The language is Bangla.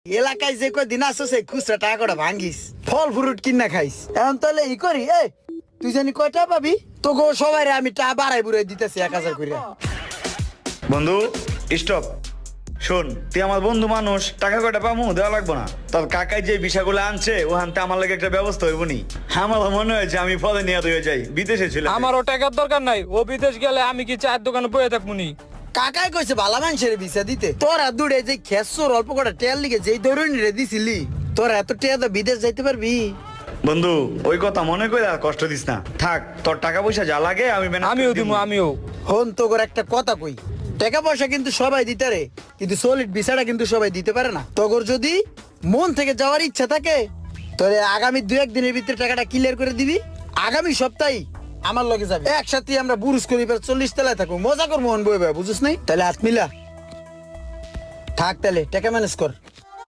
এলাকায় যে কদিন আসো সেই খুচরা টাকা কটা ভাঙ্গিস, ফল ফ্রুট কিনা খাইস। এখন তাহলে ই করি, এই তুই জানি কয়টা পাবি? তোকে সবাই আমি টাকা বাড়াই বুড়াই দিতেছি 1000 করে। বন্ধু স্টপ, শোন তুই আমার বন্ধু মানুষ, টাকা কয়টা পামু দেওয়া লাগবো না। তোর কাকাই যে বিষয়গুলো আনছে ওখানতে আমার লাগে একটা ব্যবস্থা হইব নি। আমার মনে হয়েছে আমি ফলে নিয়ে হয়ে যাই, বিদেশে ছিল। আমারও টাকার দরকার নাই, ও বিদেশ গেলে আমি কি চায়ের দোকানে বয়ে থাকবো নি? কাকাই কইছে ভালো মানুষের ভিসা দিতে, তোরা দূরে যে খেসর অল্প কটা টেল লিগে যেই ধরুন রে দিছিলি, তোরা এত টেয়া তো বিদেশ যাইতে পারবি? বন্ধু ওই কথা মনে করে আর কষ্ট দিস না, থাক তোর টাকা পয়সা যা লাগে আমি আমিও দিব, আমিও। হন তো করে একটা কথা কই, টাকা পয়সা কিন্তু সবাই দিতে রে, কিন্তু সলিড ভিসাটা কিন্তু সবাই দিতে পারে না। তগর যদি মন থেকে যাওয়ার ইচ্ছা থাকে তাহলে আগামী 2-1 দিনের ভিতরে টাকাটা ক্লিয়ার করে দিবি। আগামী সপ্তাহে আমার লগে যাবে, একসাথে আমরা বুরুজ করি 40 তলায় থাকবো, মজা করবো মন বই বুঝিস নাই? তাহলে হাত মিলা থাক, তাহলে টাকা ম্যানেজ কর।